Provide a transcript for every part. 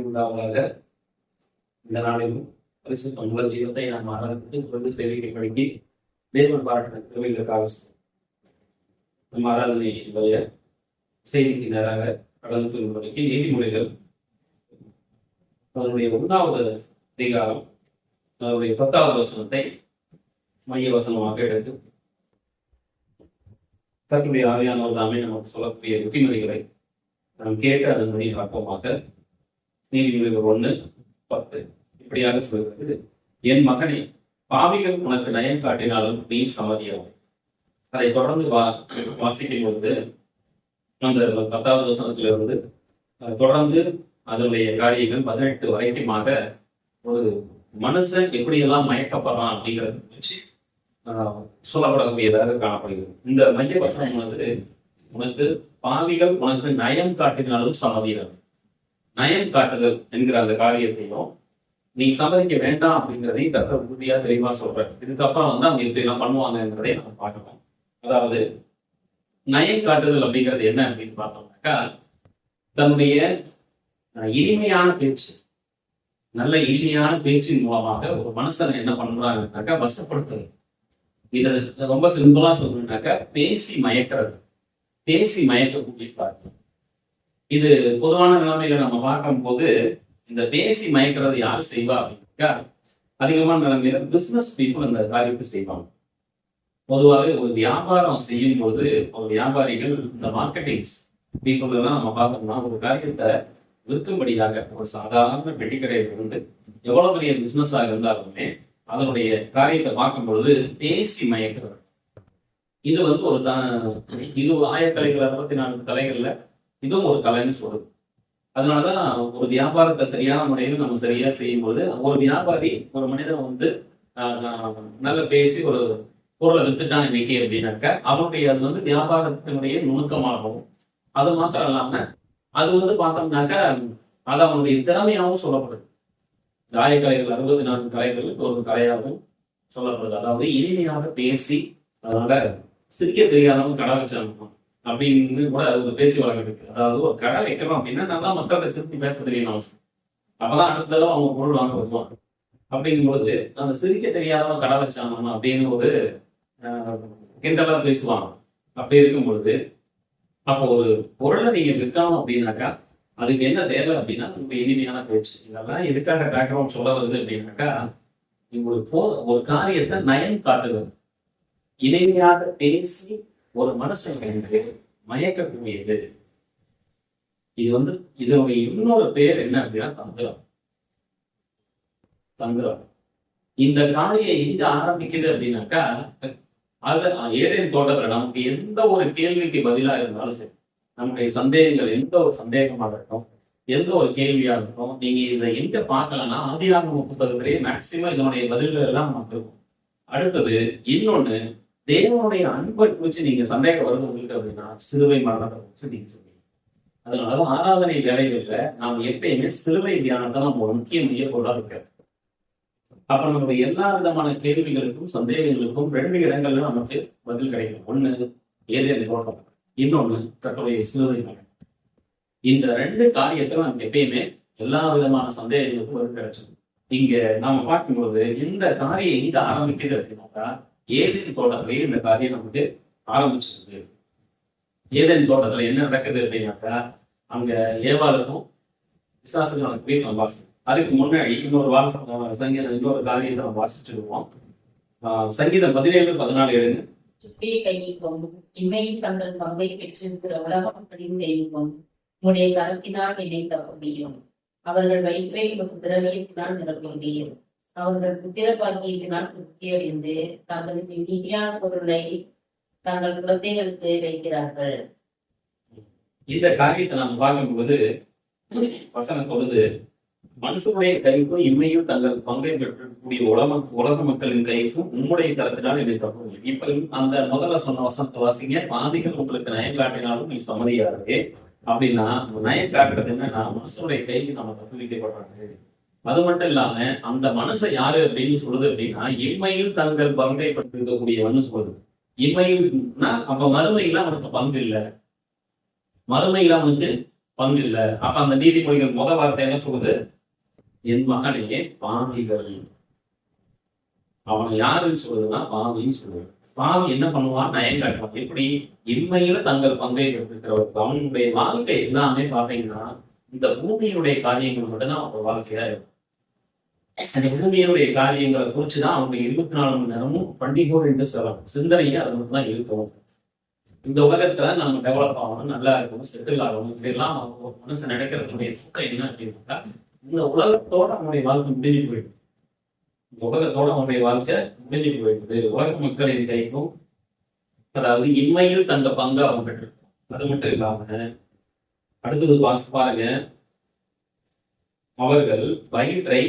உண்டாவதாக இந்த நாளிலும் பரிசுத்த உங்கள் ஜீவத்தை நாம் ஆராதித்து கொண்டு சேவையை வழங்கி தேவன் பாராட்டின திருவிகளுக்காக நம் ஆராதனையுடைய செய்திக்கு நேராக கடந்து செல்வதற்கு நீதிமொழிகள் அதனுடைய 1வது அதிகாரம் அதனுடைய 10வது வசனத்தை மைய வசனமாக எடுத்து கர்த்தருடைய ஆவியானவர் தாமே நமக்கு சொல்லக்கூடிய புத்திமதிகளை நாம் கேட்டு அதன் மொழி பார்ப்போமாக. நீதிமொழிகள் 1:10 இப்படியாக சொல்கிறது, என் மகனே, பாவிகள் உனக்கு நயம் காட்டினாலும் நீ சமதியாகும். அதை தொடர்ந்து வாசிக்கும் பொழுது அந்த 10வது வசனத்திலிருந்து தொடர்ந்து அதனுடைய காரியங்கள் 18 வரைக்குமாக ஒரு மனுஷன் எப்படியெல்லாம் மயக்கப்படுறான் அப்படிங்கிறத வச்சு சொல்லப்படக்கூடியதாக காணப்படுகிறது. இந்த மைய வசனம் உனக்கு பாவிகள் உனக்கு நயம் காட்டினாலும் சம்மதியாது. நயம் காட்டுதல் என்கிற அந்த காரியத்தையும் நீ சம்மதிக்க வேண்டாம் அப்படிங்கிறதையும் கர்த்தர் உறுதியா தெளிவா சொல்றாரு. இதுக்கப்புறம் அவங்க எப்படி எல்லாம் பண்ணுவாங்கிறதை நம்ம பார்க்கணும். அதாவது நயம் காட்டுதல் அப்படிங்கிறது என்ன அப்படின்னு பார்த்தோம்னாக்கா, தன்னுடைய இனிமையான பேச்சு, நல்ல இனிமையான பேச்சின் மூலமாக ஒரு மனுஷனை என்ன பண்றாங்கன்னாக்கா வசப்படுத்துறது. இதை ரொம்ப சிம்பிளா சொல்லணும்னாக்கா பேசி மயக்கிறது, பேசி மயக்கக்கூடிய காரியம். இது பொதுவான நிலைமையில நம்ம பார்க்கும் போது இந்த பேசி மயக்கிறது யாரு செய்வா அப்படின்னாக்கா, அதிகமான நிலைமையில பிசினஸ் பீப்புள் அந்த காரியத்தை செய்வாங்க. பொதுவாகவே ஒரு வியாபாரம் செய்யும் போது ஒரு வியாபாரிகள் இந்த மார்க்கெட்டிங்ஸ் பீப்புள் எல்லாம் நம்ம பார்த்தோம்னா ஒரு காரியத்தை விற்கும்படியாக ஒரு சாதாரண பெட்டிக்கடையில் இருந்து எவ்வளவு பெரிய பிசினஸா இருந்தாலுமே அதனுடைய காரியத்தை பார்க்கும் பொழுது பேசி மயக்கிறது. இது ஒரு இது 1000 கலைகள் 64 கலைகள்ல இதுவும் ஒரு கலைன்னு சொல்றது. அதனாலதான் ஒரு வியாபாரத்தை சரியான முறையில் நம்ம சரியா செய்யும் போது ஒரு வியாபாரி ஒரு மனிதன் நல்ல பேசி ஒரு பொருளை வித்துட்டான் இன்னைக்கு அப்படின்னாக்க அவனுடைய அது வியாபாரத்தினுடைய நுணுக்கமாகவும் அது மாத்திரம் இல்லாம அது பார்த்தோம்னாக்கா அது அவனுடைய திறமையாகவும் சொல்லப்படுது. 1000 கலைகள் 64 கலைகள் ஒரு கலையாகவும் சொல்லப்படுது. அதாவது இனிமையாக பேசி அதனால சிரிக்க தெரியாதவங்க கடை வச்சாங்க அப்படின்னு கூட ஒரு பேச்சு வழக்கு இருக்கு. அதாவது ஒரு கடை வைக்கிறோம் அப்படின்னா நல்லா மக்கள்கிட்ட சிரித்து பேச தெரியணும். அப்பதான் அடுத்த தடவை அவங்க பொருள் வாங்க வருவாங்க. அப்படிங்கும்போது அந்த சிரிக்க தெரியாதவங்க கடை வச்சாங்க அப்படின்னு ஒரு கிண்டலா பேசுவாங்க. அப்படி இருக்கும் பொழுது அப்போ ஒரு பொருளை நீங்க விற்கணும் அப்படின்னாக்கா அதுக்கு என்ன தேவை அப்படின்னா ரொம்ப இனிமையான பேச்சு. இதெல்லாம் எதுக்காக பேக்ரவுண்ட் சொல்ல வருது அப்படின்னாக்கா, உங்களுக்கு ஒரு காரியத்தை நயம் காட்டுவது, இனிமையாக பேசி ஒரு மனசன் மயக்கக்கூடியது. இது இதனுடைய இன்னொரு பேர் என்ன அப்படின்னா தந்திரம். தந்திரம் இந்த காரியம் எங்க ஆரம்பிக்குது அப்படின்னாக்கா, அது ஏதேன் தோட்டத்துல நமக்கு எந்த ஒரு கேள்விக்கு பதிலா இருந்தாலும் சரி, நம்முடைய சந்தேகங்கள் எந்த ஒரு சந்தேகமாக இருக்கட்டும், எந்த ஒரு கேள்வியா இருக்கட்டும், நீங்க இதை எங்க பார்க்கலன்னா ஆதியாகம புத்தகத்திலேயே மேக்சிமம் இதனுடைய பதில்கள் எல்லாம் நமக்கு இருக்கும். அடுத்தது இன்னொன்னு, தேவனுடைய அன்பை குறிச்சு நீங்க சந்தேகம் வருது உங்களுக்கு அப்படின்னா சிலுவை மரணத்தை குறிச்சு நீங்க சொல்லுவீங்க. அதனாலதான் ஆராதனை வேலைகள்ல நாம் எப்பயுமே சிலுவை தியானத்தை நம்ம முக்கிய மையப்பொருளா இருக்கிறது. அப்ப நம்மளுடைய எல்லா விதமான கேள்விகளுக்கும் சந்தேகங்களுக்கும் 2 இடங்கள்ல நமக்கு பதில் கிடைக்கும். ஒண்ணு ஏதேன் தோட்டம், இன்னொன்னு கர்த்தருடைய சிலுவை மரணம். இந்த 2 காரியத்தை நமக்கு எப்பயுமே எல்லா விதமான சந்தேகங்களுக்கும் பதில் கிடைச்சது. இங்க நாம பார்க்கும்போது இந்த காரியம் எங்க ஆரம்பிக்குது அப்படின்னாக்கா, ஏதேன் தோட்டத்திலேயே இந்த காரியம் நமக்கு ஆரம்பிச்சிருக்கு. ஏதேன் தோட்டத்துல என்ன நடக்குது அப்படின்னாக்கா, அங்க ஏவாளுக்கும் பிசாசுக்கும் போய் சம்பாஷம். அதுக்கு முன்னாடி இன்னொரு சங்கீதம் இன்னொரு காரியத்தை நம்ம வாசிச்சிருவோம். சங்கீதம் 17:14 எடுங்க. இமையில் தங்கள் பங்கை பெற்றிருக்கிற உலக மக்களின் தெய்வம் உடைய கரத்தினால் நினைத்த முடியும். அவர்கள் வயிற்றை திரவியத்தினால் நிரப்ப முடியும். அவர்கள் புத்திர பாக்கியத்தினால் திருப்தியடைந்து தங்களுக்கு நிதியான பொருளை தங்கள் குழந்தைகளுக்கு வைக்கிறார்கள். இந்த காரியத்தை நம்ம பார்க்கும்போது வசனம் சொல்லுது, மனுஷனுடைய கைக்கும் இம்மையும் தங்கள் பங்கை பெற்றக்கூடிய உலக மக்களின் கைக்கும் உம்முடைய கரத்தினால் என்னை தப்பு. இப்ப அந்த முதல்ல சொன்ன வசனத்தை வாசிங்க, பாதிகள் உங்களுக்கு நயம் காட்டினாலும் நீ சம்மதியாரு அப்படின்னா, நயம் காட்டுறது என்னன்னா மனுஷனுடைய கைக்கு நம்ம தப்பு வைக்கப்படுறாங்க. அது மட்டும் இல்லாம அந்த மனுஷன் யாரு அப்படின்னு சொல்லுது அப்படின்னா, இம்மையில் தங்கள் பங்கை பெற்றிருக்கக்கூடியவன்னு சொல்லுது. இம்மையில்னா அப்ப மறுமையில அவனுக்கு பங்கு இல்லை, மறுமையில அவனுக்கு பங்கு இல்லை. அப்ப அந்த நீதிமொழிகள் முத வார்த்தை என்ன சொல்லுது? என் மகனே பாவிகள். அவன் யாருன்னு சொல்லுதுன்னா பாவின்னு சொல்லுது. பாவி என்ன பண்ணுவான்? நயம் காட்டுவான். எப்படி? இன்மையில தங்கள் பங்கை பெற்றிருக்கிறவர் அவனுடைய வாழ்க்கை எல்லாமே பாத்தீங்கன்னா இந்த பூமியினுடைய காரியங்கள் மட்டும்தான் அவங்க வாழ்க்கையா இருக்கும். அந்த பூமியினுடைய காரியங்களை குறிச்சுதான் அவங்க 24 மணி நேரமும் பண்டிகையோடு என்று சொல்லலாம். சிந்தனையே அது மட்டும் தான் இருக்கும். இந்த உலகத்துல நம்ம டெவலப் ஆகணும், நல்லா இருக்கணும், செட்டில் ஆகணும், இப்படிலாம் அவங்க மனசு நினைக்கிறதுடைய சுத்தம் என்ன அப்படின்னாக்கா இந்த உலகத்தோட அவனுடைய வாழ்க்கை முடிஞ்சு போயிடும். இந்த உலகத்தோட அவனுடைய வாழ்க்கை முடிஞ்சு போயிடுது. உலக மக்களின் கைக்கும் அதாவது இன்மையில் தங்க பங்கு அவன் பெற்றிருக்கும். அது மட்டும் இல்லாம அடுத்தது பாருங்க, அவர்கள் வயிற்றை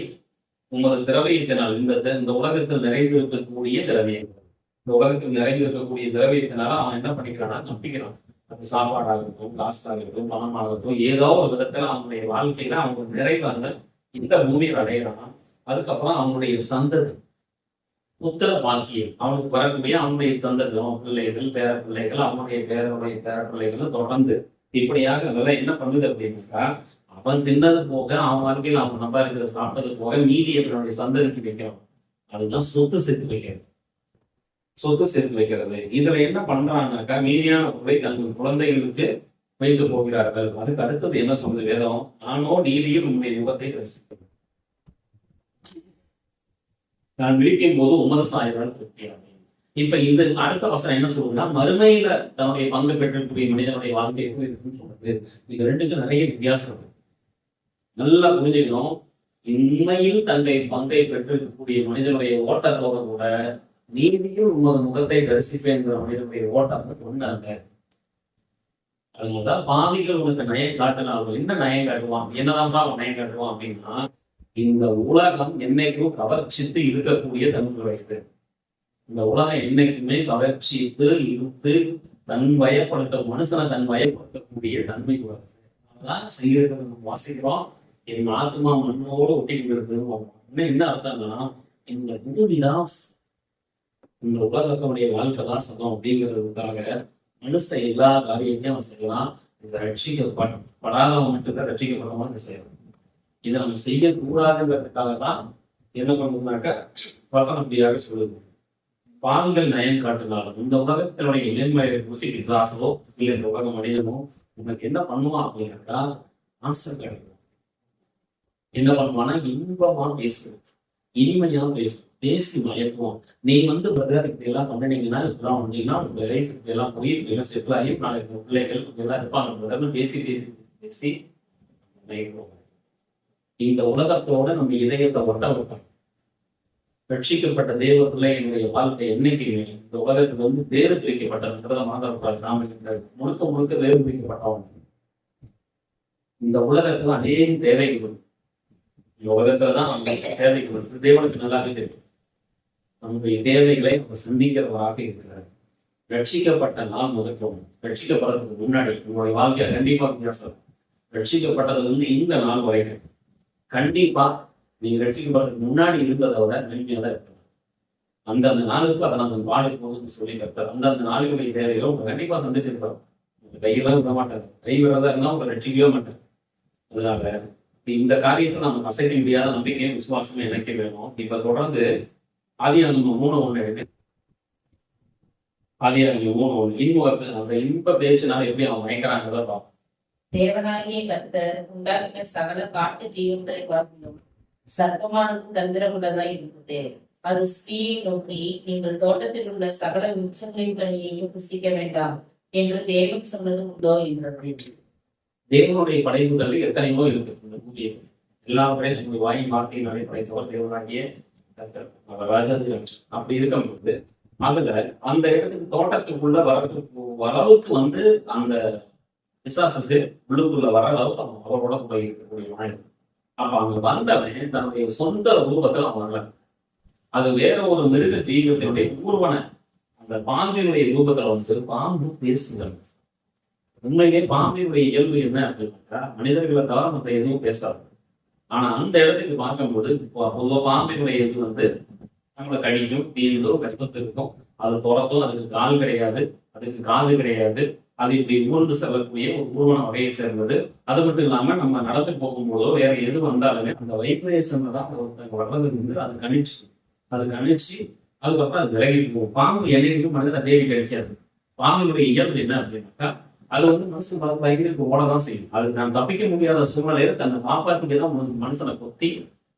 உமது திரவியத்தினால் இந்த உலகத்தில் நிறைந்திருக்கக்கூடிய திரவியங்கள், இந்த உலகத்தில் நிறைந்திருக்கக்கூடிய திரவியத்தினால அவன் என்ன பண்ணிக்கிறான்னா நம்பிக்கிறான். அது சாப்பாடாகட்டும், காசாகட்டும், பணமாகட்டும், ஏதோ ஒரு விதத்துல அவனுடைய வாழ்க்கையில அவங்க நிறைவாக இந்த பூமியில் அடையிறான். அதுக்கப்புறம் அவனுடைய சந்ததி புத்திர பாக்கியம் அவனுக்கு வரக்கூடிய அவனுடைய சந்ததும் பிள்ளைகள், பேர பிள்ளைகள், அவனுடைய பேரனுடைய பேர பிள்ளைகள் தொடர்ந்து இப்படியாக அதெல்லாம் என்ன பண்ணுது அப்படின்னாக்கா அவன் தின்னது போக அவன் வாழ்க்கையில் அவன் நம்பாருக்கிற சாப்பிட்டது போக மீதி அவனுடைய சந்ததிக்கு வைக்கிறான். அதுதான் சொத்து சேர்த்து வைக்கிறது. சொத்து சேர்த்து வைக்கிறது. இதுல என்ன பண்றாங்கனாக்கா மீதியான பொருளை தங்கள் குழந்தைகளுக்கு வைத்து போகிறார்கள். அதுக்கு அடுத்தது என்ன சொல்றது வேதம்? நானோ நீதியில் உன்னுடைய யுகத்தை தரிசிக்கிறேன். நான் விழிக்கும் போது உமது சாயலால் திருப்தியாக. இப்ப இந்த அடுத்த வசனம் என்ன சொல்லுதுன்னா மறுமையில தன்னுடைய பங்கு பெற்றக்கூடிய மனிதனுடைய வாழ்க்கை எப்படி இருக்குன்னு சொல்றது. இது ரெண்டுக்கும் நிறைய வித்தியாசம் இருக்கு. நல்லா புரிஞ்சுக்கணும். உண்மையில் தன்னை பங்கை பெற்றிருக்கக்கூடிய மனிதனுடைய ஓட்டத்தோட கூட நீதியில் உமது முகத்தை தரிசிப்பேங்கிற மனிதனுடைய ஓட்டம் ஒண்ணாங்க. அதனாலதான் பாவிகள் உனக்கு நயம் காட்டினார்கள். என்ன நயம் காட்டுவான்? என்னதான் அவன் நயம் காட்டுவான் அப்படின்னா இந்த உலகம் என்னைக்கும் கவர்ச்சித்து இருக்கக்கூடிய தன்மையுடையது. இந்த உலகம் என்னைக்குமே கவர்ச்சித்து இழுத்து தன் வயப்படுத்த மனுஷனை தன் வயப்படுத்தக்கூடிய தன்மை உள்ளது. அதான் சங்கீதத்தை நம்ம வாசிக்கிறோம். என் ஆத்மா மண்ணோடு ஒட்டிக்கிறது. என்ன அர்த்தம்னா இந்த பூமிதான் இந்த உலகத்தினுடைய வாழ்க்கை தான் சதம் அப்படிங்கிறதுக்காக மனுஷன் எல்லா காரியத்தையும் அவன் செய்யலாம். இந்த ரட்சிக்கப்படாதவன் மட்டும்தான் ரட்சிக்கப்படாம செய்யலாம். இதை நம்ம செய்யக்கூடாதுங்கிறதுக்காக தான் என்ன பண்ணணும்னாக்க வசனம் அப்படியாக சொல்லுது. பாவிகள் நயம் காட்டினாலும் இந்த உலகத்தினுடைய இளமையை குறித்து விசுவாசமோ இல்லை இந்த உலக மனிதனோ உனக்கு என்ன பண்ணுவான் அப்படின்னாக்கா ஆசை கிடைக்கும். என்ன பண்ணுவானா இன்பமா பேசுவோம், இனிமையா பேசுவோம், பேசி மயக்குவோம். நீ பிரதர் இப்படி எல்லாம் பண்ணினீங்கன்னா இப்பெல்லாம் வந்தீங்கன்னா உங்க லைஃப் இப்படி எல்லாம் போய் இப்படிலாம் செட்டில் ஆகி நாளைக்கு பிள்ளைகள் இப்படிலாம் இருப்பாங்க பிரதர்னு பேசி பேசி பேசி மயக்குவோம். இந்த உலகத்தோட நம்ம இதயத்தை ஒட்ட வைப்போம். ரட்சிக்கப்பட்ட தேவ பிள்ளைகளுடைய வாழ்க்கை என்னைக்குமே இந்த உலகத்துல வேறு பிரிக்கப்பட்டதுன்றத மாதம் நாம முழுக்க முழுக்க வேறு பிரிக்கப்பட்டவங்க. இந்த உலகத்துல அநேக தேவைகள், இந்த உலகத்துலதான் நம்ம சேவைகள் தேவனுக்கு நல்லாவே தெரியும். நம்முடைய தேவைகளை நம்ம சந்திக்கிறவராக இருக்கிறார். ரட்சிக்கப்பட்ட நாள் முதற்கொண்டு ரட்சிக்கப்படுறதுக்கு முன்னாடி உங்களுடைய வாழ்க்கையை கண்டிப்பா வித்தியாசம். ரட்சிக்கப்பட்டதுல இந்த நாள் வரைக்கும் கண்டிப்பா நீங்க ரட்சிக்கப்படுறதுக்கு முன்னாடி இருந்ததை விட நன்மையாக தான் இருக்கணும். அந்தந்த நாளுக்கு அதை நாங்கள் வாழை போகுதுன்னு சொல்லி கற்று அந்தந்த நாளுடைய தேவைகளை உங்க கண்டிப்பா சந்திச்சிருக்கிறோம். உங்க கையெல்லாம் விட மாட்டாங்க. கை விடுறதா இருந்தா உங்க ரட்சிக்கவே மாட்டாங்க. அதனால இந்த காரியத்தை நம்ம அசைக்க முடியாத நம்பிக்கையும் விசுவாசமும் இணைக்க வேணும். இப்ப தொடர்ந்து ஆதியாகமம் 3:1 இருக்கு. ஆதியாகமம் 3:1 இன்னும் அந்த இன்ப பேச்சுனால எப்படி அவங்க மயக்கிறாங்கிறத பார்ப்போம். தேவனாகிய கர்த்தர் உண்டாக்கின சகல காட்டு ஜீவன்களை பார்க்கணும். சர்ப்பமானது தந்திரமுள்ளதாய் இருந்தது. அது ஸ்திரீயை நோக்கி, நீங்கள் தோட்டத்தில் உள்ள சகல விருட்சங்களின் கனியையும் புசிக்க வேண்டாம் என்று தேவன் சொன்னது உண்டோ என்றது. தேவனுடைய படைப்புகள் எத்தனையோ இருக்கு இந்த பூமியில். எல்லாவற்றையும் நம்முடைய வாயின் வார்த்தையினாலே படைத்தவர் தேவனாகிய கர்த்தர். அப்படி இருக்கும்போது அதுல அந்த இடத்துக்கு தோட்டத்துக்குள்ள வரவுக்கு அந்த விசுவாசத்து உள்ளுக்குள்ள வர அளவுக்கு அவன் அவரோட போய் இருக்கக்கூடிய வாய்ப்பு. அப்ப அங்க வந்தவன் தன்னுடைய சொந்த ரூபத்தில் அவன் வரல. அது வேற ஒரு மிருக ஜீவத்தினுடைய ஊர்வன அந்த பாம்பினுடைய ரூபத்துல பாம்பு பேசுங்கள். உண்மையிலே பாம்பினுடைய இயல்பு என்ன அப்படின்னாக்கா மனிதர்களை தவிர மற்ற எதுவும் பேசாது. ஆனா அந்த இடத்துக்கு பார்க்கும்போது பொதுவாக பாம்பினுடைய இது நம்மளை கடிக்கும், தீவிரம், கஷ்டத்து இருக்கும். அது துறக்கும். அதுக்கு கால் கிடையாது, அதுக்கு காது கிடையாது. அது இப்படி ஊர்ந்து செல்லக்கூடிய ஒரு ஊர்வன வகையை சேர்ந்தது. அது மட்டும் இல்லாம நம்ம நடந்து போகும்போதோ வேற எது வந்தாலுமே அந்த வைப்ரேஷன் தான் ஒருத்தங்க வர்றது அது கணிச்சு அதுக்கப்புறம் அது விலகிட்டு போகும். பாம்பு என்னைக்கும் மனிதனை தேடி கிடைக்காது. பாம்புடைய இயல்பு என்ன அப்படின்னாக்கா அது மனுஷன் பயங்கர ஓடதான் செய்யும். அது நான் தப்பிக்க முடியாத சூழ்நிலையில தன்னை காப்பாற்றிக்கதான் மனுஷனை கொத்தி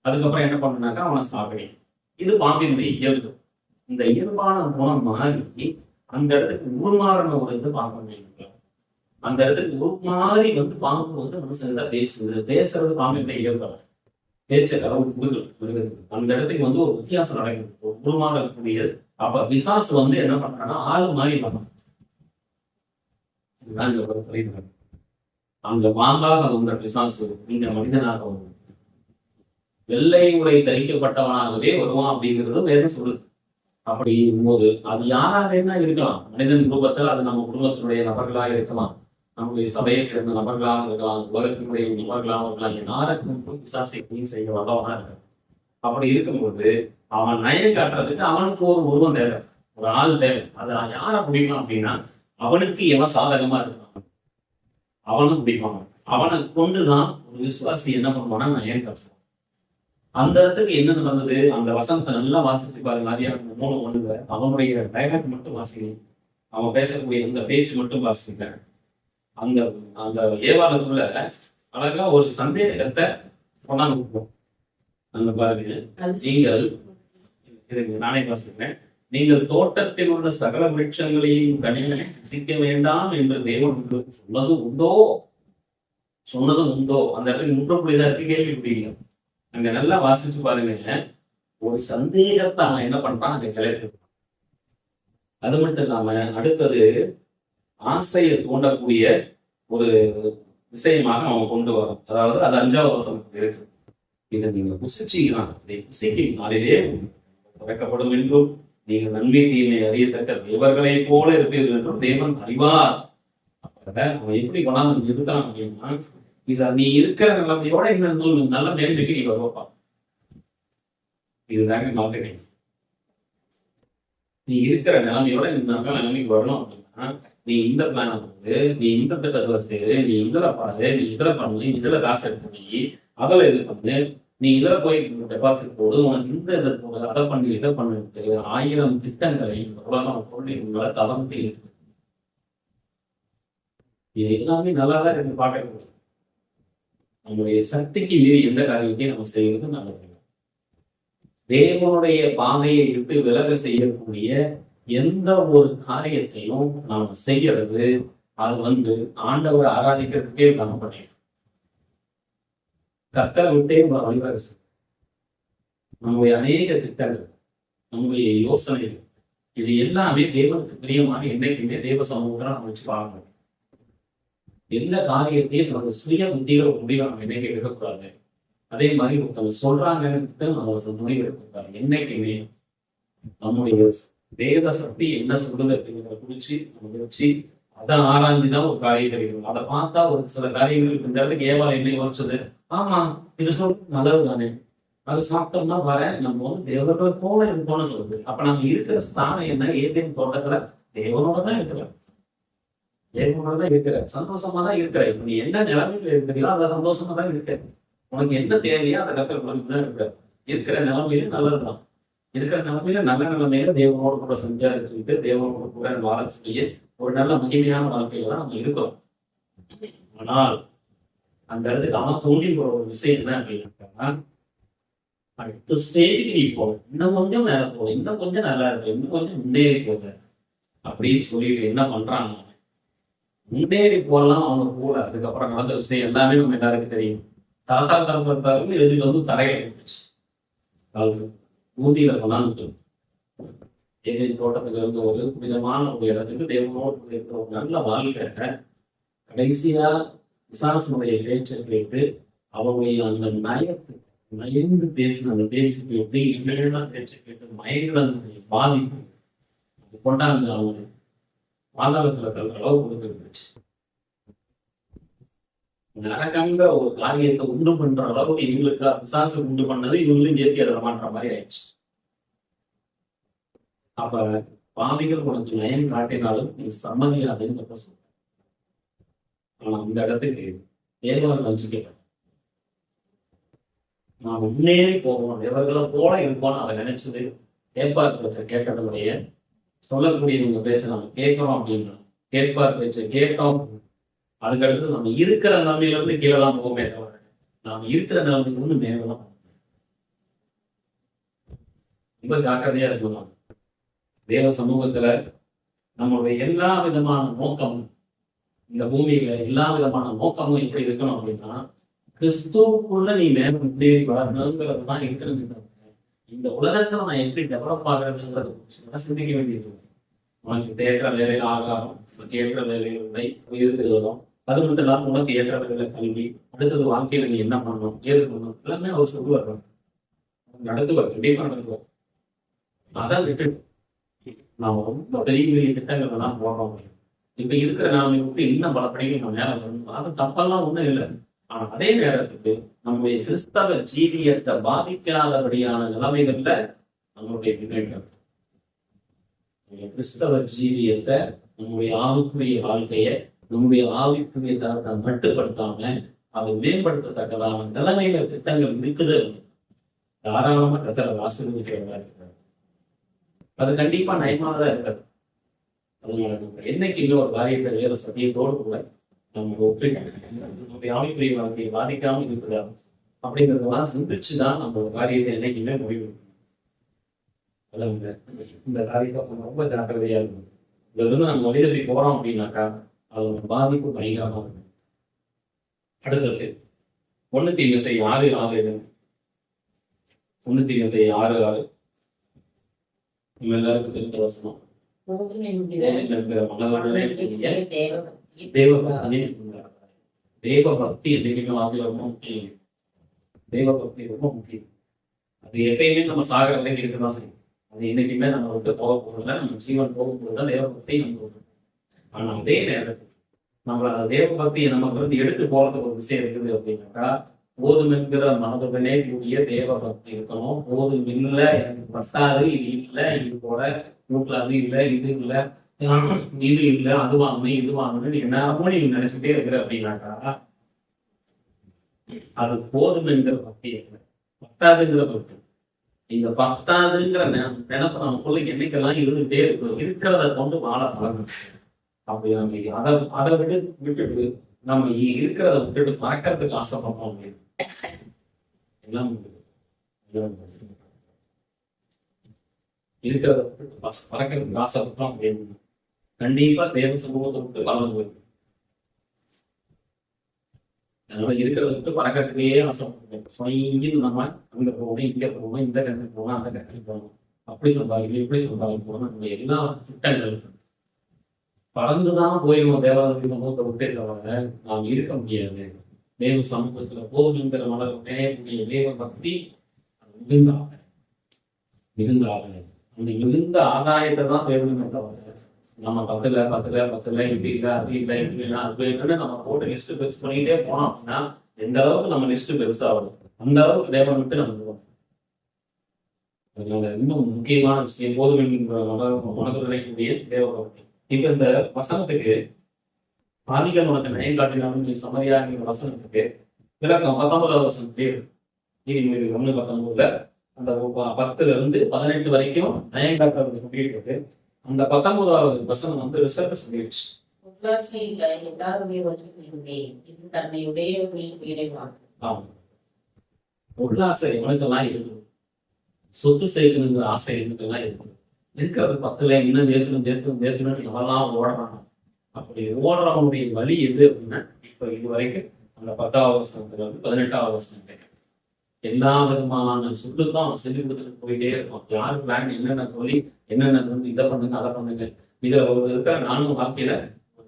அதுக்கப்புறம் என்ன பண்ணுனாக்கா அவனை சாப்பிடும். இது பாம்பினுடைய இயல்பு. இந்த இயல்பான குணம் மாறி அந்த இடத்துக்கு உருமாறின ஒரு இது பாம்பு. அந்த இடத்துக்கு உருமாறி பாம்பு மனுஷன் பேசுறது பாம்பினுடைய இயல்பு. பேச்ச கடவுள் புரிதல். அந்த இடத்துக்கு ஒரு வித்தியாசம் நடக்குது, ஒரு உருமாறக்கூடியது. அப்ப பிசாசு என்ன பண்றான்னா ஆளு மாதிரி பண்ணணும். அந்த பாம்பாக வந்த பிசாசு நீங்க மனிதனாக வரும் வெள்ளை உடை தரிக்கப்பட்டவனாகவே வருவான் அப்படிங்கிறது வேற சொல்லுது. அப்படி இருக்கும்போது அது யாராக என்ன இருக்கலாம். மனிதன் ரூபத்தில் அது நம்ம குடும்பத்தினுடைய நபர்களாக இருக்கலாம், நம்முடைய சபையை சேர்ந்த நபர்களாக இருக்கலாம், உலகத்தினுடைய நபர்களாக இருக்கலாம். யாருக்கு பிசாசை செய்ய வல்லவனா இருக்க. அப்படி இருக்கும்போது அவன் நயம் காட்டுறதுக்கு அவனுக்கு ஒரு உருவம் தேவை, ஒரு ஆள் தேவை. அதை யாரை பிடிக்கணும் அப்படின்னா அவனுக்கு எவன் சாதகமா இருக்கான் அவனும் பிடிப்பான். அவனை கொண்டுதான் ஒரு விசுவாசி என்ன பண்ணுவானா நயம் காட்டுவான். அந்த இடத்துக்கு என்ன நடந்தது, அந்த வசனத்தை நல்லா வாசிச்சு பாருங்க. அதிகாரம் 3:1 அவனுடைய டைலாக் மட்டும் வாசிக்கணும், அவன் பேசக்கூடிய அந்த பேச்சு மட்டும் வாசிக்க. அந்த அந்த ஏவாளத்துக்குள்ள அழகா ஒரு சந்தேகத்தை கொண்டாந்து அந்த பாருங்க. நீங்கள் நானே வாசிக்கிறேன். நீங்கள் தோட்டத்தில் உள்ள சகல விருட்சங்களையும் கனிகளை சிக்க வேண்டாம் என்று தேவன் உங்களுக்கு சொன்னதும் உண்டோ அந்த இடத்துக்கு முற்றுப்புள்ளிதான் இருக்கு, கேள்வி பிடிக்கும். அங்க நல்லா வாசிச்சு பாருங்க. ஒரு சந்தேகத்தை அவன் என்ன பண்றான் அங்க கிளப்பி. அது மட்டும் இல்லாம அடுத்தது ஆசையை தூண்டக்கூடிய ஒரு விஷயமாக அவன் கொண்டு வரும். அதாவது அது 5வது வசனத்துல இருக்கு. இதை நீங்க புசிச்சீங்கன்னா அதிலே திறக்கப்படும் என்றும் நீங்கள் நன்மை தீமை அறியத்தக்க தேவர்களை போல இருப்பீர்கள் என்றும் தேவன் அறிவார். அவன் எப்படி கொண்டாந்து நிறுத்தான் அப்படின்னா இத நீ இருக்கிற நிலைமையோட இன்னும் நல்ல மேன்மைக்கு நீ வருவப்பா. இதுதாங்க நாட்டுக்கு நீ இருக்கிற நிலைமையோட நல்ல நிலைமைக்கு வரணும் அப்படின்னா நீ இந்த பிளான போது, நீ இந்த திட்டத்தை செய்து, நீ இதுல பாரு, நீ இதுல பண்ணு, இதுல காசு எடுத்து நீ அதுல இது பண்ணு, நீ இதுல போய் டெபாசிட் போடு, உனக்கு இந்த இதை போடு, அதை பண்ணி இதை பண்ணிட்டு 1000 திட்டங்களை உலகம் சொல்லி உங்களை தவறு இருக்கு. இது எல்லாமே நல்லாதான் இருக்கு பார்க்க. நம்முடைய சக்திக்கு மீறி எந்த காரியத்தையும் நம்ம செய்யறது நல்லது. தேவனுடைய பாதையை விட்டு விலக செய்யக்கூடிய எந்த ஒரு காரியத்தையும் நாம செய்யறது அது ஆண்டவரை ஆராதிக்கிறதுக்கே நம்ம பண்ணிடும். கர்த்தரை விட்டே வழிபாடு செய்யும். நம்முடைய அநேக திட்டங்கள், நம்முடைய யோசனைகள், இது எல்லாமே தேவனுக்கு பிரியமான என்னைக்குமே தேவ சமூகத்தை நம்ம வச்சு பார்க்கணும். எந்த காரியத்தையும் நம்ம சுய புத்தியோட முடிவை நம்ம என்னைக்கு எடுக்கக்கூடாது. அதே மாதிரி ஒருத்தவங்க சொல்றாங்கன்னு நம்ம ஒரு முடிவு எடுக்கக்கூடாது. என்னைக்குமே நம்முடைய வேத சக்தி என்ன சொல்றது அப்படிங்கிறத குறிச்சு நம்ம வச்சு அதை ஆராய்ஞ்சுதான் ஒரு காரியம் கிடைக்கும். அதை பார்த்தா ஒரு சில காரியங்களுக்கு இந்த இடத்துக்கு ஏவாள் என்ன யோசிச்சது, ஆமா இது சொல்றது நல்லது தானே, அது சாப்பிட்டோம்னா வர நம்ம தேவர்கள் போல இருப்போம்னு சொல்லுது. அப்ப நம்ம இருக்கிற ஸ்தானம் என்ன, ஏதேன் தோட்டத்துல தேவனோட தான் இருக்கிறோம், தேவனோட தான் இருக்கிற, சந்தோஷமா தான் இருக்கிற. இப்ப நீ என்ன நிலைமையில இருக்கிறீங்களோ அதை சந்தோஷமா தான் இருக்க. உனக்கு என்ன தேவையோ அதை கத்தர் தான் இருக்க. இருக்கிற நிலைமையில நல்லதுதான். இருக்கிற நிலைமையில நல்ல நிலைமையில தேவனோடு கூட சஞ்சாரிச்சுட்டு தேவனோடு கூட வாழக்கூடிய ஒரு நல்ல மகிமையான வாழ்க்கையில தான் நம்ம இருக்கிறோம். ஆனால் அந்த இடத்துக்கு அவன் தோன்றி போற ஒரு விஷயம் என்ன அப்படின்னா, அடுத்த ஸ்டேஜுக்கு நீ போக, இன்னும் கொஞ்சம் மேல போக, இன்னும் கொஞ்சம் நல்லா இருக்கு, இன்னும் கொஞ்சம் முன்னேறி போக அப்படின்னு சொல்லிட்டு என்ன பண்றாங்க, முன்னேறி போகலாம் அவங்க கூட. அதுக்கப்புறம் நடந்த விஷயம் எல்லாமே நம்ம எல்லாருக்கும் தெரியும். தாத்தா தரப்பட்டாலும் எதுக்கு தரையில இருந்துச்சு, ஊதியில கொண்டாந்து ஏதேன் தோட்டத்துல இருந்து ஒரு விதமான ஒரு இடத்துக்கு தேவனோடு இருக்கிற ஒரு நல்ல வாழ்க்கை. கடைசியா விசாசனுடைய பேச்சை கேட்டு அவங்களுடைய அந்த நயந்து பேசின அந்த பேச்சுக்கு எப்படி இன்னும் பேச்சை கேட்டு மயங்கடைய பாதிப்பு அது கொண்டாந்து அவங்க பாதாளத்துல தள்ள அளவு கொடுத்துருந்துச்சு. நரகங்கிற ஒரு காரியத்தை உண்டு பண்ற அளவுக்கு இவங்களுக்கு விசாசம் உண்டு பண்ணது இவங்களும் இயற்கை மாற்ற மாதிரி ஆயிடுச்சு. அப்ப பாவிகள் உனக்கு நயம் காட்டினாலும் நீ சம்மதியாதுன்னு சொல்ற. ஆனா இந்த இடத்துக்கு தேவன் வஞ்சிக்க நான் முன்னேறி போகணும், எவர்களை போல இருப்போம்னு அதை நினைச்சது கேட்பார் பேச்ச கேட்டதுடைய சொல்லக்கூடியவங்க பேச்ச நம்ம கேட்கிறோம் அப்படின்னா, கேட்பார் பேச்ச கேட்டோம், அதுக்கடுத்து நம்ம இருக்கிற நிலைமையில இருந்து கீழே தான் போகவே தவிர நாம இருக்கிற நிலைமைக்கு வந்து மேலாம் ரொம்ப ஜாக்கிரதையா இருக்கணும். தேவ சமூகத்துல நம்மளுடைய எல்லா விதமான நோக்கமும், இந்த பூமியில எல்லா விதமான நோக்கமும் எப்படி இருக்கணும் அப்படின்னா, கிறிஸ்துவுக்குள்ள நீ மேல முன்னேறி வரணுங்கிறது தான் இருக்கிறது. இந்த உலகத்துல நான் எப்படி டெவலப் ஆகிறதுங்கிறது சிந்திக்க வேண்டியது. உனக்கு தேற்ற வேலையில ஆகாரம், உனக்கு ஏற்ற வேலையில் உடை இருக்கிறதும், அது மட்டும் இல்லாம உனக்கு ஏற்ற வேலையில கல்வி, அடுத்தது வாழ்க்கையில நீ என்ன பண்ணணும், ஏது பண்ணணும், எல்லாமே அவர் சொல்லுவார். நடத்துவார், கண்டிப்பா நடத்துவார். அதான் விட்டு நாம ரொம்ப பெரிய பெரிய திட்டங்கள் எல்லாம் போடுறோம். இப்ப இருக்கிற நாம விட்டு இன்னும் பல படிகள் நம்ம மேல வரணும், அது தப்பெல்லாம் ஒண்ணும் இல்லை. ஆனா அதே நேரத்துக்கு நம்முடைய கிறிஸ்தவ ஜீவியத்தை பாதிக்காதபடியான நிலைமைகள்ல நம்மளுடைய முன்னேற்றம், கிறிஸ்தவ ஜீவியத்தை, நம்முடைய ஆவிக்குரிய வாழ்க்கையை, நம்முடைய ஆவிக்குரிய தரத்தை மட்டுப்படுத்தாம அதை மேம்படுத்தத்தக்கதான நிலைமையில திட்டங்கள் இருக்குது. தாராளமா கத்தரை ஆசீர்வதிக்கிறதா இருக்கிறார். அது கண்டிப்பா நயமானதா இருக்காது. அதனால நம்ம என்னைக்கு இன்னொரு காரியத்தை வேற சத்தியத்தோடு கூட நம்ம நம்முடைய ஆவிக்குரிய வாழ்க்கையை பாதிக்காம இருக்கிறதா அப்படிங்கிறதெல்லாம் சிந்திச்சுதான் நம்ம ஒரு காரியத்தை என்னைக்குமே முடிவு. இந்த காரியத்தை ரொம்ப ஜாக்கிரதையா இருக்கும். இதுல இருந்து நம்ம வழிதப்பி போறோம் அப்படின்னாக்கா அதோட பாதிப்பு பயங்கரமா இருக்கும். அடுத்தது 1 தீமோத்தேயு 6:6 1 தீமோத்தேயு 6:6 நம்ம எல்லாருக்கும் தெரிஞ்ச வசனம். தேவ பக்தி என்னைக்குமே ரொம்ப முக்கியம். தேவ பக்தி ரொம்ப முக்கியம். அது எப்பயுமே நம்ம சாகர வரைக்கும் இருக்குதான் செய்யும். அது என்னைக்குமே நம்ம விட்டு போக போறதுல, நம்ம ஜீவன் போக போறதுல தேவ பக்தி நம்ம. ஆனா அதே நேரத்தில் நம்மள தேவ பக்தியை நமக்கு வந்து எடுத்து போறதுக்கு ஒரு விஷயம் இருக்குது அப்படின்னாக்கா, போதும் என்கிற மனதுடனே கூடிய தேவ பக்தி இருக்கணும். போதும் இல்லை, எனக்கு பத்தாது, இது இல்லை, இது போல வீட்டுல அது இல்லை, இது இல்லை, இது இல்லை, அது வாங்கணும், இது வாங்கணும், என்னமோ நீங்க நினைச்சுட்டே இருக்கிற அப்படின்னாக்கா அது போதும் என்கிற பக்தி இல்லை, பத்தாதுங்கிற பக்தி. இந்த பத்தாதுங்கிற நினைப்ப நமக்குள்ள என்னைக்கெல்லாம் இருந்துட்டே இருக்கும். இருக்கிறத கொண்டு வாழ பழகணும். அப்படி நம்ம அதை விட்டுட்டு நம்ம இருக்கிறத விட்டுட்டு பறக்கிறதுக்கு ஆசைப்பட்டோம் அப்படின்னு எல்லாம் இருக்கிறத விட்டுட்டு பறக்கிறதுக்கு ஆசைப்பட்டோம் அப்படின்னு கண்டிப்பா தேவ சமூகத்தை விட்டு வளர்ந்து போயிடும். அதனால இருக்கிறத விட்டு பறக்கிறதுக்கே ஆசைப்பட்டோம். நம்ம அங்க போகணும், இங்க போகணும், இந்த கண்ணுக்கு போகணும், அந்த கண்ணுக்கு போகணும், அப்படி சொல்றாங்க, இப்படி சொல்றாங்க போகணும். நம்ம எல்லா திட்டங்கள் பறந்துதான் போயிடுவோம். தேவாலய சமூகத்தை விட்டு தவிர நாம் இருக்க முடியாது. தேவ சமூகத்துல போகின்ற மலர் நினையக்கூடிய தேவ பக்தி மிகுந்த ஆதாயம். அந்த மிகுந்த ஆதாயத்தை தான் தேவனுமே தவிர நம்ம பத்துல இப்படி இல்லை, அது இல்லை, இப்படி இல்லை, அது இல்லைன்னு நம்ம போட்டு லிஸ்ட் பெருசு பண்ணிக்கிட்டே போனோம் அப்படின்னா எந்த அளவுக்கு நம்ம லிஸ்ட் பெருசாகும் அந்த அளவுக்கு தேவன் விட்டு நம்ம போவோம். அதனால இன்னும் முக்கியமான விஷயம் போதும் என்கின்ற மனதில் நினைக்கக்கூடிய தேவ பக்தி. இப்ப இந்த வசனத்துக்கு ஆதிகள் உனக்கு நயம் காட்டினாலும் சமதியாகிற வசனத்துக்கு விளக்கம் 19வது வசனத்திலே நீதிமொழி 1:19 அந்த 10-18 வரைக்கும் நயம் காட்டுறது சொல்லிட்டு அந்த 19வது வசனம் வந்து ரிசல்ட் சொல்லிடுச்சு. உல்லாசை எவனுக்கெல்லாம் இருக்குது, சொத்து சேர்க்கணுங்கிற ஆசை எவனுக்கெல்லாம் இருக்குது, இருக்கிறது 10ல இன்னும் தேர்த்தணும் எவெல்லாம் ஓடுறாங்க. அப்படி ஓடுறவனுடைய வழி எது அப்படின்னா இப்ப இது வரைக்கும் அந்த 10வது வசனத்துல வந்து 18வது வசனம் எல்லா விதமான சொல்லுதான் அவன் சொல்லி கொடுத்துட்டு போயிட்டே இருக்கும். யாரு பிளான் என்னென்ன சொல்லி என்னென்ன வந்து இதை பண்ணுங்க அதை பண்ணுங்க, இதை இருக்கிற நானும் வாழ்க்கையில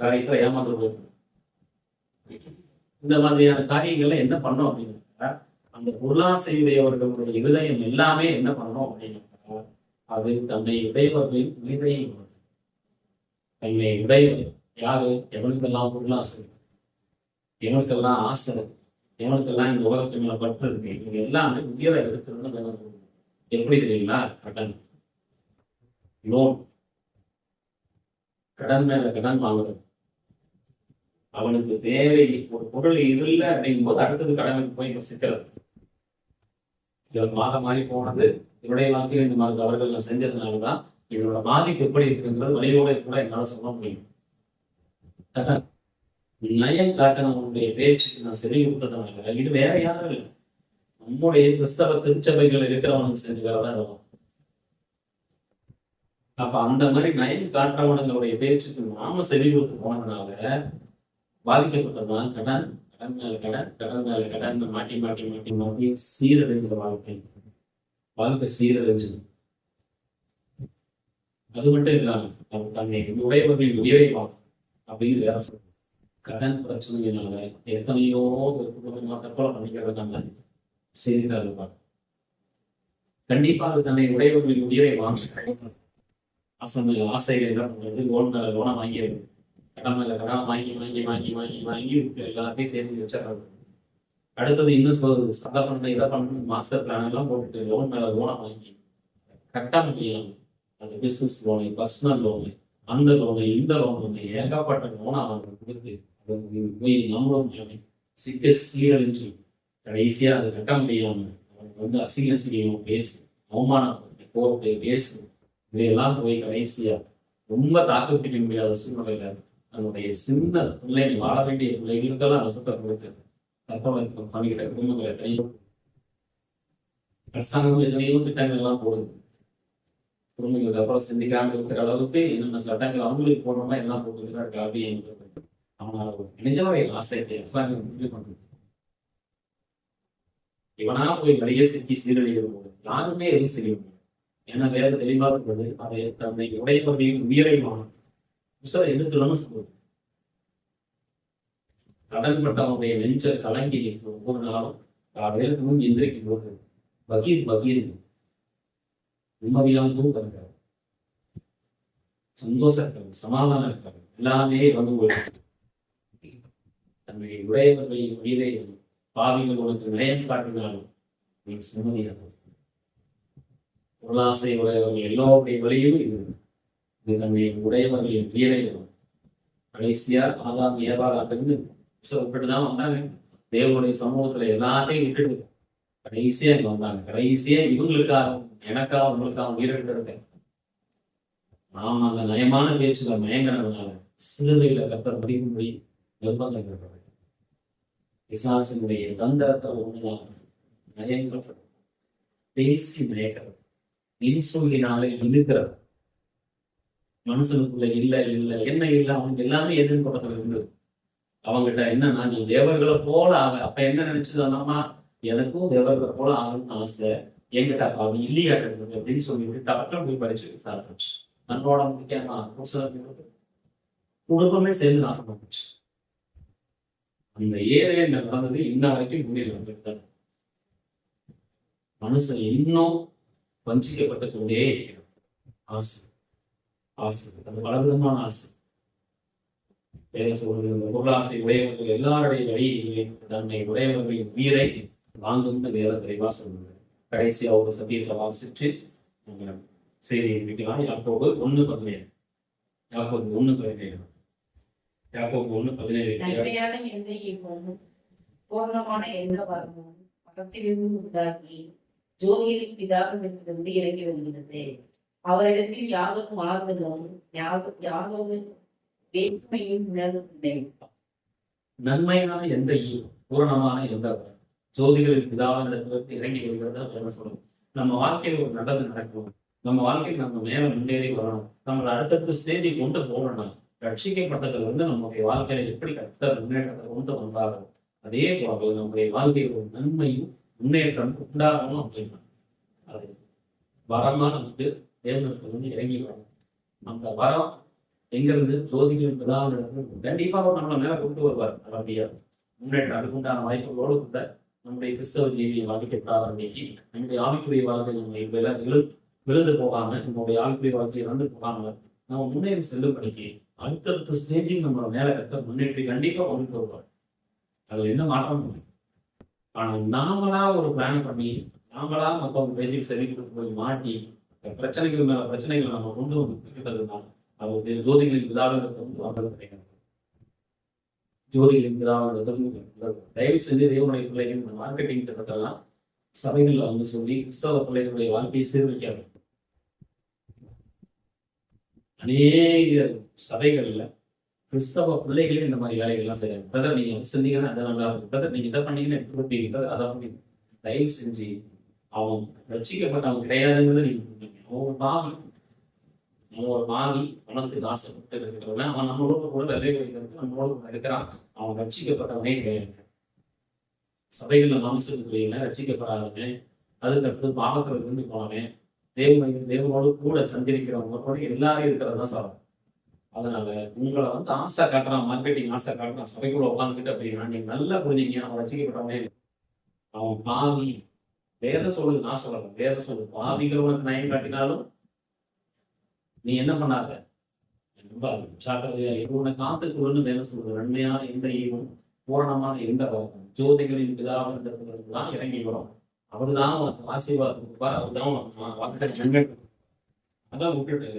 காரியத்தை ஏமாந்து போயிருக்கேன். இந்த மாதிரியான காரியங்கள்ல என்ன பண்ணோம் அப்படின்னா அந்த பொருளாசையுடையவர்களுடைய இருதயம் எல்லாமே என்ன பண்ணணும் அப்படின்னா அது தன்னை உடையவர்களின் உயிரையும் தன்னை உடையவர் யாரு, எவனுக்கெல்லாம் பொருளாசை, எவனுக்கெல்லாம் ஆசை, எவனுக்கெல்லாம் இந்த உலகத்து மேல பற்று இருக்கு, இவங்க எல்லாமே உயிரை எடுத்துருந்து எப்படி தெரியுங்களா, கடன், லோன், கடன் மேல கடன் வாங்குறது. அவனுக்கு தேவை ஒரு பொருள் இல்லை அப்படிங்கும் போது அடுத்தது கடனுக்கு போய் சிக்கிறது. இவர் மாதம் மாறி போனது என்னுடைய வாழ்க்கையில் இந்த மாதிரி தவறுகள் நான் செஞ்சதுனாலதான் இதோட பாதிப்பு எப்படி இருக்குங்கிறது வழியோட கூட என்னால சொல்ல முடியும். நயம் காட்டினவனுடைய பேச்சுக்கு நான் சரி கொடுத்ததுனால இது வேற யாரும் இல்லை, நம்முடைய கிறிஸ்தவ திருச்சபைகள் இருக்கிறவனுக்கு செஞ்சுக்கிறதா இருக்கும். அப்ப அந்த மாதிரி நயம் காட்டுறவனுங்களுடைய பேச்சுக்கு நாம செவி கொடுத்து போனதுனால பாதிக்கப்பட்டதுதான் கடன், கடன் மேல கடன், கடன் மேல கடன் மாட்டி மாட்டி மாட்டி மாட்டி சீரழிஞ்ச வாழ்க்கை சீரழிஞ்சு. அது மட்டும் இல்லாம தன்னை உடையவர்கள் உயிரைவாங்க அப்படின்னு வேற சொல்றோம். கடன் பிரச்சனையினால எத்தனையோ குடும்பமா தற்கொலை பண்ணிக்கிறதுனால செய்தித்தாள் இருப்பாங்க. கண்டிப்பா அது தன்னை உடையவர்கள் உயிரை வாங்க ஆசைகள் என்ன பண்றது, லோன் மேல லோனை வாங்கிடுறது, கடன் மேல கடன் வாங்கி வாங்கி வாங்கி வாங்கி வாங்கி எல்லாத்தையும் சேர்ந்து வச்சிடறது. அடுத்தது இன்னும் சொல்றது, சதை பண்ண இதை பண்ண மாஸ்டர் பிளான் எல்லாம் போட்டுட்டு லோன் மேல லோனை வாங்கி கட்ட முடியும். அந்த பிசினஸ் லோனு, பர்சனல் லோனு, அந்த லோனு, இந்த லோனு, ஏகப்பட்ட லோனை அவங்க கொடுத்து போய் நம்மளும் சிக்க சீரழிஞ்சு கடைசியா அதை கட்ட முடியாம அவங்க அசிங்க அசிங்கம் பேசு, அவமானப்பட்டு கோர்ட்டு கேசு இதையெல்லாம் போய் கடைசியா ரொம்ப தாக்கு பிடிக்க முடியாத சூழ்நிலையில நம்முடைய சின்ன பிள்ளைகள் வாழ வேண்டிய பிள்ளைகளுக்கெல்லாம் அவசரத்தை கொடுத்து தற்கொலை பண்ணிக்கிட்ட குடும்பங்கள் எத்தனையோ அரசாங்கம் எத்தனையோ திட்டங்கள் எல்லாம் போடுது. குடும்பங்களுக்கு அப்புறம் சிந்திக்காம இருக்கிற அளவுக்கு என்னென்ன சட்டங்கள் அவங்களுக்கு போடணுமா எல்லாம் போட்டுக்கிட்டு இருக்கா அப்படின்னு அவனால நிஜமாக ஆசையத்தை அரசாங்கம் முடிவு பண்றது. இவனா போய் நிறைய சிக்கி சீரழிகிற போது யாருமே எதுவும் செய்ய முடியும். ஏன்னா வேற தெளிவா சொல்றது அதை தன்னை உடையவர்களின் உயிரைவான எதிர்த்துலன்னு சொல்றது. கடன்பட்டவனுடைய நெஞ்ச கலங்கி ஒவ்வொரு நாளும் காலையில தூங்கி எந்திரிக்கும் போது பகீர் பகீர் நிம்மதியான தூக்கம் இருக்காது, சந்தோஷம் இருக்காது, சமாதானம் இருக்காது, எல்லாமே வந்து தன்னுடைய உடையவர்களின் உயிரை பாவிகள் உனக்கு நயம் காட்டினாலும் நீ நிம்மதியாக பொருளாசை உடையவர்கள் எல்லோருடைய வழியும் இது தன்னுடைய உடையவர்களின் உயிரை கடைசியா ஆதாம் ஏவாளாத்திருந்து இப்படிதான் வந்தாங்க. தேவனுடைய சமூகத்துல எல்லாத்தையும் விட்டுட்டு கடைசியா இங்க வந்தாங்க. கடைசியா இவங்களுக்காக எனக்காக உங்களுக்காக உயிரிழந்திருக்கேன். நாம் அந்த நயமான பேச்சுல மயங்கினதுனால சிறுவையில கத்தர் முடியும்படி நிர்பந்தம் ஏற்படுது. பிசாசினுடைய தந்திரத்தை ஒண்ணுதான் நயங்கள் பேசி மயக்கிறது, இன்சொல்லினாலே இழுக்கிறது. மனுஷனுக்குள்ள இல்ல இல்ல என்ன இல்லை, அவனுக்கு எல்லாமே எதிர்புறத்துல இருந்தது. அவங்ககிட்ட என்னன்னா நீ தேவர்களை போல அப்ப என்ன நினைச்சதுன்னா எனக்கும் தேவர்களை போல ஆகணும்னு ஆசை, என்கிட்ட அப்ப அவன் இல்லையாட்டு அப்படின்னு சொல்லிட்டு டாக்டர் போய் படிச்சு ஆரம்பிச்சு தன்னோட முக்கியமா குடும்பமே சேர்ந்து நாசம் பண்ணிச்சு. அந்த ஏழையை நடந்தது இன்ன வரைக்கும் முன்னில் வந்துட்டாங்க. மனுஷன் இன்னும் வஞ்சிக்கப்பட்ட கொண்டே இருக்கிறது. ஆசை ஆசை அது பலவிதமான ஆசை. வேலை சொல்றது பொருளாசை உடையவர்கள் எல்லாருடைய வழியிலே தன்னை உடையவர்களின் உயிரை வாங்கும்னு வேலை தெளிவா சொல்லுங்க. கடைசியா ஒரு சத்தியத்தை வாசிச்சு செய்தியை வைக்கலாம். யாக்கோபு 1:17 யாக்கோபு 1:17 யாக்கோபு 1:17 பூர்ணமான எந்த வரமும் மதத்திலிருந்து உண்டாகி ஜோதியின் பிதாவிடத்திலிருந்து இறங்கி வருகிறது. அவரிடத்தில் யாரும் மாறுதலும் யாரும் வேட்மையும் உணர்வதில்லை. நன்மையான எந்த பூரணமான எந்த ஜோதிகளின் பிதாவிடத்திலிருந்து இறங்கி வருகிறது சொல்லணும். நம்ம வாழ்க்கையில் ஒரு நல்லது நடக்கும், நம்ம வாழ்க்கையில் நம்ம மேல முன்னேறி வரணும், நம்மளை அடுத்தடுத்த ஸ்டேஜை கொண்டு போகணும். ரட்சிக்கப்பட்டதில் நம்முடைய வாழ்க்கையில எப்படி கத்த முன்னேற்றத்தை கொண்டு வந்தாலும் அதே போல நம்முடைய வாழ்க்கையில் ஒரு நன்மையும் முன்னேற்றம் உண்டாகணும் அப்படின்னா அது வரமா நமக்கு தேவனத்துல இறங்கி வரணும். அந்த வரம் எங்கிருந்து ஜோதிகளின் பிரதான கண்டிப்பாக நம்மளை மேல கொண்டு வருவார். அப்படியா முன்னேற்றம் அதுக்குண்டான வாய்ப்புகளோடு கூட நம்முடைய கிறிஸ்தவ ஜீவியை வாழ்க்கைப்படாத அன்னைக்கு நம்முடைய ஆவிக்குரிய வாழ்க்கை நம்ம விழுந்து போகாம, நம்முடைய ஆவிக்குரிய வாழ்க்கையை வந்து போகாம நம்ம முன்னேறி செல்லும்படிக்கு அடுத்தடுத்த ஸ்டேஜில் நம்மளோட மேல கட்ட முன்னேற்றி கண்டிப்பா கொண்டு வருவார். அதுல என்ன மாற்றம் இல்லை. ஆனா நாமளா ஒரு பிளான் பண்ணி நாமளா மற்றவங்க பேருக்கு சரி கொடுத்து போய் மாட்டி பிரச்சனைகள் மேல பிரச்சனைகள் நம்ம கொண்டு வந்து அது ஜோதிகளின் விழாவில் கிடையாது. ஜோதிகளின் விழாவில் தயவு செஞ்சு தேவனுடைய பிள்ளைகள் இந்த மார்க்கெட்டிங் திட்டத்தெல்லாம் சபைகள்ல வந்து சொல்லி கிறிஸ்தவ பிள்ளைகளுடைய வாழ்க்கையை சீர்வைக்காது. அநேக சபைகள்ல கிறிஸ்தவ பிள்ளைகளே இந்த மாதிரி வேலைகள்லாம் செய்யறாங்க. பிரதர் நீங்க செஞ்சீங்கன்னா அதை நல்லா இருக்கும், பிரதர் நீங்க இதை பண்ணீங்கன்னா எப்படி அதை பண்ணி தயவு செஞ்சு அவன் ரசிக்கப்பட்டவன் கிடையாதுங்கிறது நீங்க புரிஞ்சுக்கணும். அவன் ஒரு மாவி பணத்துக்கு ஆசைப்பட்டு இருக்கிறவன் அவன் நம்மளோட கூட விலை வைக்கிறது நம்மளோட இருக்கிறான். அவன் ரட்சிக்கப்பட்டவனே கிடையாது. சபைகள்ல மாம்சத்துக்குள்ள ரட்சிக்கப்படாதவனே, அதுக்கடுத்து பாவத்துல இருந்து போனவன், தேவனோடு கூட சந்திரிக்கிறவங்களோட எல்லாரும் இருக்கிறதா சாப்பிடும். அதனால உங்களை வந்து ஆசை காட்டுறான், மார்க்கெட்டிங் ஆசை காட்டுறான், சபைக்குள்ள உட்காந்துக்கிட்டு அப்படின்னா நீங்க நல்லா புரிஞ்சுங்க அவன் ரசிக்கப்பட்டவனே. அவன் பாவி. வேதம் சொல்லுது, நான் சொல்லல, வேதம் சொல்லுது. பாவிகள் உனக்கு நயம் காட்டினாலும் நீ என்ன பண்ணாத, ரொம்ப ஜாக்கிரதையா உன்னை காத்துக்குள்ளு வேதம் சொல்லுது. நன்மையான எந்த ஈவும் பூரணமான எந்த பழக்கம் ஜோதிகளின் பிதாவெல்லாம் இறங்கி வரும். அவர்தான் ஆசீர்வாதம் கொடுப்பார், அவர்தான் அதான் விட்டுட்டு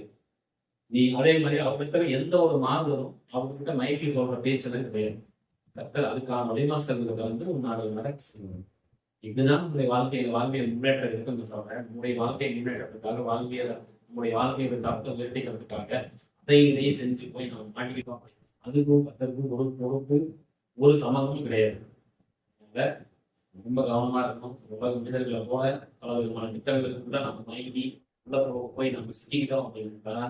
நீ அதே மாதிரி அவர்கிட்ட எந்த ஒரு மாறுதலும் அவர்கிட்ட மைக்கில் சொல்ற பேச்செல்லாம் கிடையாது. கர்த்தர் அதுக்கான வழிமாசல்களை வந்து உன்னால நடக்க செய்யணும். இதுதான் உங்களுடைய வாழ்க்கையை முன்னேற்றம் இருக்குன்னு சொல்றேன். உங்களுடைய வாழ்க்கையை முன்னேற்றத்துக்காக நம்முடைய வாழ்க்கையை டாக்டர் வெற்றிக்கிறதுக்காக அதையே செஞ்சு போய் நம்ம மாட்டிக்கிட்டோம். அதுக்கும் கர்த்தருக்கும் ஒரு பொறுப்பு ஒரு சம்மந்தமும் கிடையாது. ரொம்ப கவனமா இருக்கணும். உலக மனிதர்களை போல பல விதமான திட்டங்களுக்கு கூட நம்ம மயங்கி உள்ள போய் நம்ம சிக்கிக்கிட்டோம் அப்படின்னா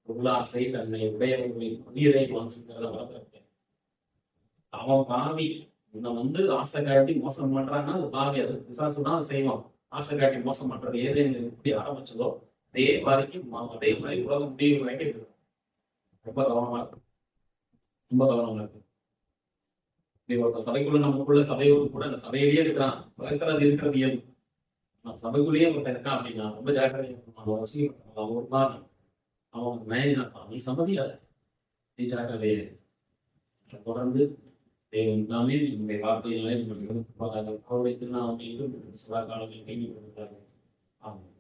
பொருளாசை தன்னை உடையவர்களின் உயிரை வாங்குகிறத வளர்த்துருக்கேன். அவன் பாவி உன்னை வந்து ஆசை காட்டி மோசம் பண்றாங்கன்னா அது பாவி, அது பிசாசு தான் செய்வான். ஆசை காட்டி மோசம் பண்றது ஏதே எப்படி ஆரம்பிச்சதோ அதே வரைக்கும் அதே மாதிரி உலகம் முடிவு வரைக்கும் இருக்கு. ரொம்ப கவனமா இருக்கும், ரொம்ப கவனமா இருக்கு. சபைக்குள்ள நமக்குள்ள சபையோடு கூட அந்த சபையிலேயே இருக்கிறான், உலகத்துல அது இருக்கிறது இயல்பு. நான் சபைக்குள்ளேயே ஒருத்தன் இருக்கான் அப்படின்னா ரொம்ப ஜாக்கிரதையா இருக்கும். அவன் வச்சு அவன் ஒரு தான் அவன் மேனான், நீ சம்மதியாத, நீ ஜாக்கிரதையே. தொடர்ந்து எல்லாமே என்னுடைய வார்த்தையினாலே அவருடைய திருநாமத்தையும் சில காலங்களில் கைவி கொடுத்தார்கள். ஆமாம்.